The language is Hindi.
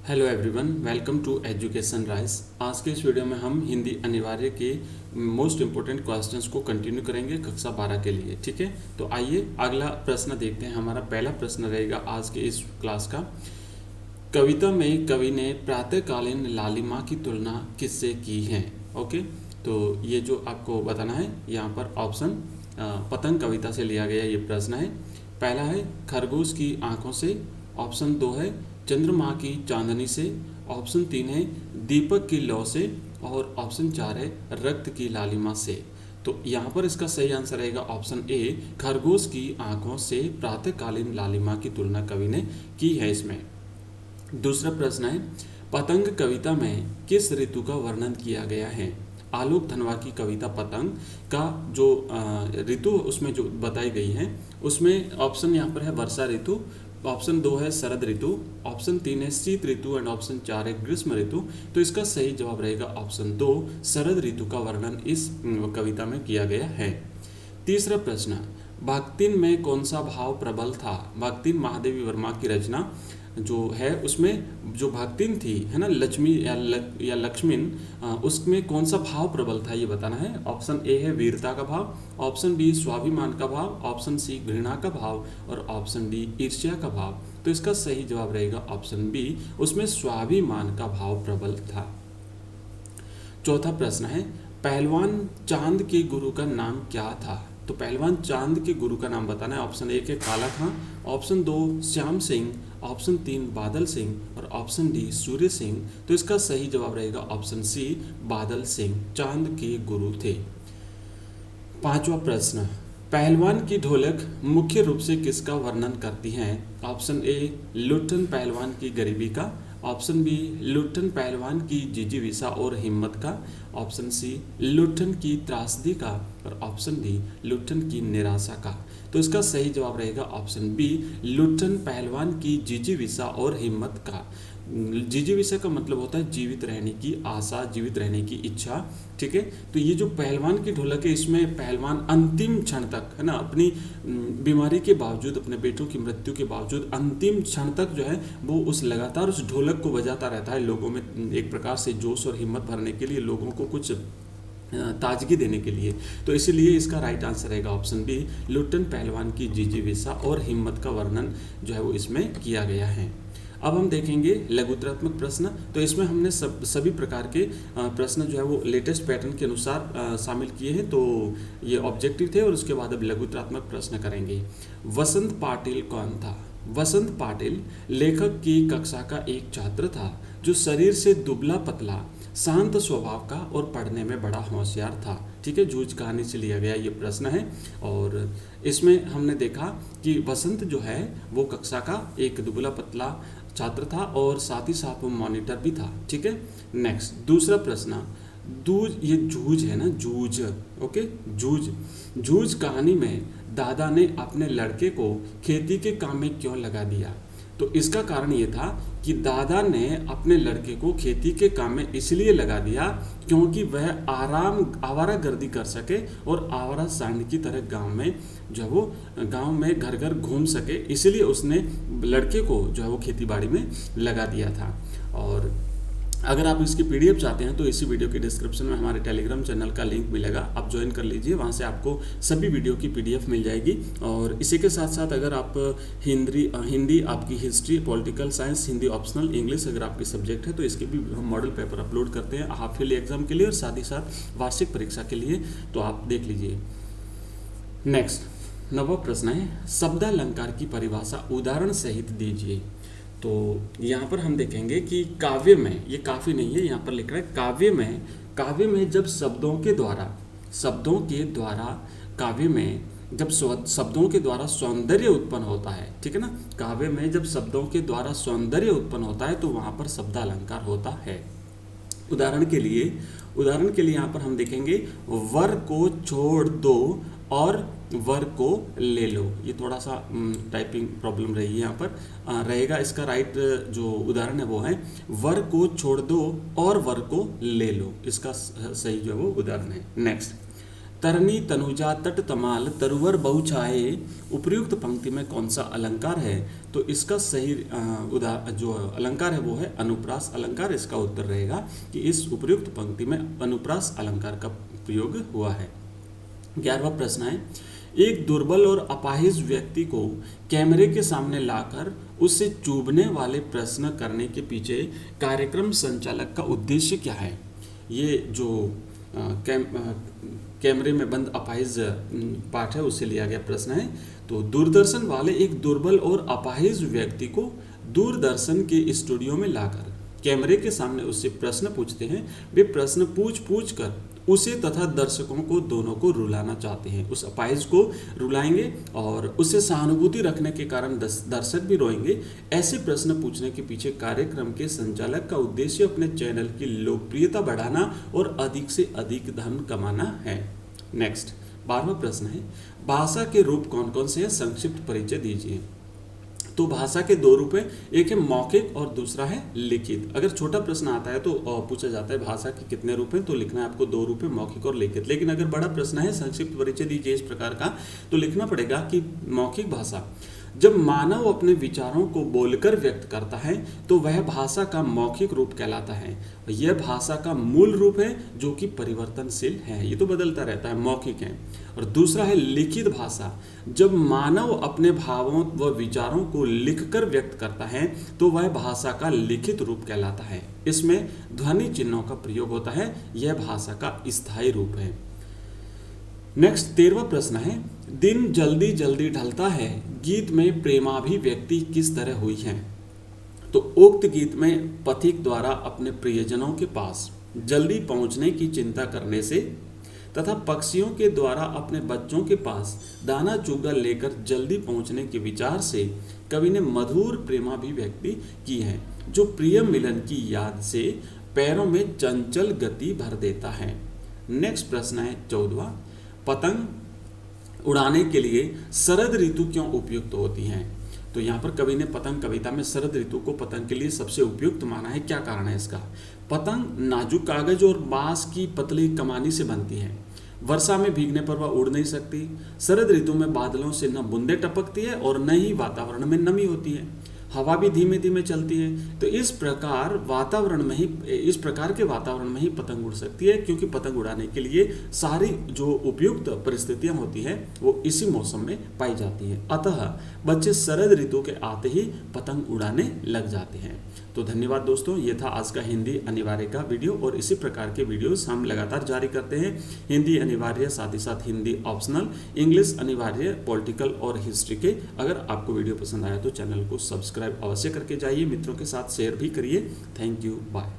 Hello everyone, welcome to education rice. आज के इस वीडियो में हम हिंदी अनिवार्य के मोस्ट इम्पोर्टेंट क्वेश्चंस को कंटिन्यू करेंगे कक्षा 12 के लिए। ठीक है, तो आइए अगला प्रश्न देखते हैं। हमारा पहला प्रश्न रहेगा आज के इस क्लास का। कविता में कवि ने प्रातःकालीन लालिमा की तुलना किससे की है? ओके, तो ये जो आपको बताना है, यहाँ पर ऑप्शन पतंग कविता से लिया गया ये प्रश्न है। पहला है खरगोश की आंखों से, ऑप्शन 2 है चंद्रमा की चांदनी से, ऑप्शन 3 है दीपक की लौ से, और ऑप्शन 4 है रक्त की लालिमा से। तो यहाँ पर इसका सही आंसर रहेगा ऑप्शन ए, खरगोश की आंखों से प्रातःकालीन लालिमा की तुलना कवि ने की है इसमें। दूसरा प्रश्न है पतंग कविता में किस ऋतु का वर्णन किया गया है? आलोक धनवा की कविता पतंग का जो ऋतु उसमें जो बताई गई है उसमें ऑप्शन यहाँ पर है वर्षा ऋतु, ऑप्शन 2 है शरद ऋतु, ऑप्शन 3 है शीत ऋतु एंड ऑप्शन 4 है ग्रीष्म ऋतु। तो इसका सही जवाब रहेगा ऑप्शन 2, शरद ऋतु का वर्णन इस कविता में किया गया है। तीसरा प्रश्न, भक्तिन में कौन सा भाव प्रबल था? भक्तिन महादेवी वर्मा की रचना जो है उसमें जो भक्तिन थी है ना, लक्ष्मी या लक्ष्मीन, उसमें कौन सा भाव प्रबल था ये बताना है। ऑप्शन ए है वीरता का भाव, ऑप्शन बी स्वाभिमान का भाव, ऑप्शन सी घृणा का भाव, और ऑप्शन डी ईर्ष्या का भाव। तो इसका सही जवाब रहेगा ऑप्शन बी, उसमें स्वाभिमान का भाव प्रबल था। चौथा प्रश्न है पहलवान चांद के गुरु का नाम क्या था? तो पहलवान चांद के गुरु का नाम बताना है। ऑप्शन 1 है काला खां, ऑप्शन 2 श्याम सिंह, ऑप्शन 3 बादल सिंह, और ऑप्शन डी सूर्य सिंह। तो इसका सही जवाब रहेगा ऑप्शन सी, बादल सिंह चांद के गुरु थे। पांचवा प्रश्न, पहलवान की ढोलक मुख्य रूप से किसका वर्णन करती है? ऑप्शन ए लुट्ठन पहलवान की गरीबी का, ऑप्शन बी लुट्ठन पहलवान की जिजीविषा और हिम्मत का, ऑप्शन सी लुट्ठन की त्रासदी का, और ऑप्शन डी लुट्ठन की निराशा का। तो इसका सही जवाब रहेगा ऑप्शन बी, लुट्ठन पहलवान की जिजीविषा और हिम्मत का। जिजीविषा का मतलब होता है जीवित रहने की आशा, जीवित रहने की इच्छा। ठीक है, तो ये जो पहलवान की ढोलक है इसमें पहलवान अंतिम क्षण तक है ना, अपनी बीमारी के बावजूद, अपने बेटों की मृत्यु के बावजूद अंतिम क्षण तक जो है वो उस लगातार उस ढोलक को बजाता रहता है, लोगों में एक प्रकार से जोश और हिम्मत भरने के लिए, लोगों को कुछ ताजगी देने के लिए। तो इसीलिए इसका राइट आंसर रहेगा ऑप्शन बी, लुट्ठन पहलवान की जिजीविषा और हिम्मत का वर्णन जो है वो इसमें किया गया है। अब हम देखेंगे लघुत्रात्मक प्रश्न। तो इसमें हमने सभी प्रकार के प्रश्न जो है वो लेटेस्ट पैटर्न के अनुसार शामिल किए हैं। तो ये ऑब्जेक्टिव थे और उसके बाद अब लघुत्रात्मक प्रश्न करेंगे। वसंत पाटिल कौन था? वसंत पाटिल लेखक की कक्षा का एक छात्र था जो शरीर से दुबला पतला, शांत स्वभाव का और पढ़ने में बड़ा होशियार था। ठीक है, जूझ कहानी से लिया गया ये प्रश्न है। और इसमें हमने देखा कि वसंत जो है वो कक्षा का एक दुबला पतला छात्र था और साथ ही साथ वो मॉनिटर भी था। ठीक है, नेक्स्ट दूसरा प्रश्न, दूज, ये जूझ है ना, जूझ, ओके, जूझ। जूझ कहानी में दादा ने अपने लड़के को खेती के काम में क्यों लगा दिया? तो इसका कारण ये था कि दादा ने अपने लड़के को खेती के काम में इसलिए लगा दिया क्योंकि वह आवारागर्दी कर सके और आवारा सांड की तरह गांव में जो है वो गांव में घर घर घूम सके, इसलिए उसने लड़के को जो है वो खेती बाड़ी में लगा दिया था। और अगर आप इसकी पीडीएफ चाहते हैं तो इसी वीडियो के डिस्क्रिप्शन में हमारे टेलीग्राम चैनल का लिंक मिलेगा, आप ज्वाइन कर लीजिए, वहाँ से आपको सभी वीडियो की पीडीएफ मिल जाएगी। और इसी के साथ साथ अगर आप हिंदी आपकी history, political science, Hindi optional, English अगर आपकी सब्जेक्ट है तो इसके भी हम मॉडल पेपर अपलोड करते हैं हाफ ईयरली एग्जाम के लिए और साथ ही साथ वार्षिक परीक्षा के लिए, तो आप देख लीजिए। नेक्स्ट नवा प्रश्न है शब्दालंकार की परिभाषा उदाहरण सहित दीजिए। तो यहाँ पर हम देखेंगे कि काव्य में, ये काफी नहीं है, यहाँ पर लिख रहा है काव्य में जब शब्दों के द्वारा काव्य में जब शब्दों के द्वारा सौंदर्य उत्पन्न होता है, ठीक है ना, काव्य में जब शब्दों के द्वारा सौंदर्य उत्पन्न होता है तो वहाँ पर शब्दालंकार होता है। उदाहरण के लिए यहाँ पर हम देखेंगे वर को छोड़ दो और वर को ले लो। ये थोड़ा सा टाइपिंग प्रॉब्लम रही है यहाँ पर, रहेगा इसका राइट जो उदाहरण है वो है वर को छोड़ दो और वर को ले लो, इसका सही जो है वो उदाहरण है। नेक्स्ट तरनी तनुजा तट तमाल तरुवर बहु छाए, उपयुक्त पंक्ति में कौन सा अलंकार है? तो इसका सही जो अलंकार है वो है अनुप्रास अलंकार। इसका उत्तर रहेगा कि इस उपयुक्त पंक्ति में अनुप्रास अलंकार का प्रयोग हुआ है। 11वां प्रश्न है, एक दुर्बल और अपाहिज व्यक्ति को कैमरे के सामने लाकर उससे चुभने वाले प्रश्न करने के पीछे कार्यक्रम संचालक का उद्देश्य क्या है? ये जो कैमरे में बंद अपाहिज पाठ है उससे लिया गया प्रश्न है। तो दूरदर्शन वाले एक दुर्बल और अपाहिज व्यक्ति को दूरदर्शन के स्टूडियो में लाकर कैमरे के सामने उससे प्रश्न पूछते हैं। वे प्रश्न पूछ कर उसे तथा दर्शकों को दोनों को रुलाना चाहते हैं। उस अपाहिज को रुलाएंगे और उससे सहानुभूति रखने के कारण दर्शक भी रोएंगे। ऐसे प्रश्न पूछने के पीछे कार्यक्रम के संचालक का उद्देश्य अपने चैनल की लोकप्रियता बढ़ाना और अधिक से अधिक धन कमाना है। नेक्स्ट 12वां प्रश्न है, भाषा के रूप कौन कौन से हैं? संक्षिप्त परिचय दीजिए। तो भाषा के 2 रूप हैं, एक है मौखिक और दूसरा है लिखित। अगर छोटा प्रश्न आता है तो पूछा जाता है भाषा के कितने रूप हैं, तो लिखना है आपको 2 रूप है, मौखिक और लिखित। लेकिन अगर बड़ा प्रश्न है संक्षिप्त परिचय दीजिए इस प्रकार का, तो लिखना पड़ेगा कि मौखिक भाषा जब मानव अपने विचारों को बोलकर व्यक्त करता है तो वह भाषा का मौखिक रूप कहलाता है। यह भाषा का मूल रूप है जो कि परिवर्तनशील है, ये तो बदलता रहता है, मौखिक है। और दूसरा है लिखित भाषा, जब मानव अपने भावों व विचारों को लिखकर व्यक्त करता है तो वह भाषा का लिखित रूप कहलाता है। इसमें ध्वनि चिन्हों का प्रयोग होता है, यह भाषा का स्थायी रूप है। नेक्स्ट 13वां प्रश्न है, दिन जल्दी जल्दी ढलता है, गीत में प्रेमाभिव्यक्ति किस तरह हुई है? तो उक्त गीत में पथिक द्वारा अपने प्रियजनों के पास जल्दी पहुंचने की चिंता करने से तथा पक्षियों के द्वारा अपने बच्चों के पास दाना चुगा लेकर जल्दी पहुंचने के विचार से कवि ने मधुर प्रेमाभिव्यक्ति की है, जो प्रिय मिलन की याद से पैरों में चंचल गति भर देता है। नेक्स्ट प्रश्न है 14वां, पतंग उड़ाने के लिए शरद ऋतु क्यों उपयुक्त होती हैं? तो यहाँ पर कवि ने पतंग कविता में शरद ऋतु को पतंग के लिए सबसे उपयुक्त माना है। क्या कारण है इसका? पतंग नाजुक कागज और बांस की पतली कमानी से बनती है। वर्षा में भीगने पर वह उड़ नहीं सकती। शरद ऋतु में बादलों से न बूंदें टपकती है और न ही वातावरण में नमी होती है। हवा भी धीमे धीमे चलती है। तो इस प्रकार के वातावरण में ही पतंग उड़ सकती है, क्योंकि पतंग उड़ाने के लिए सारी जो उपयुक्त परिस्थितियां होती हैं वो इसी मौसम में पाई जाती हैं। अतः बच्चे शरद ऋतु के आते ही पतंग उड़ाने लग जाते हैं। तो धन्यवाद दोस्तों, ये था आज का हिंदी अनिवार्य का वीडियो और इसी प्रकार के वीडियोस हम लगातार जारी करते हैं। हिंदी अनिवार्य, साथ ही साथ हिंदी ऑप्शनल, इंग्लिश अनिवार्य, पॉलिटिकल और हिस्ट्री के। अगर आपको वीडियो पसंद आया तो चैनल को सब्सक्राइब अवश्य करके जाइए, मित्रों के साथ शेयर भी करिए। Thank you, bye.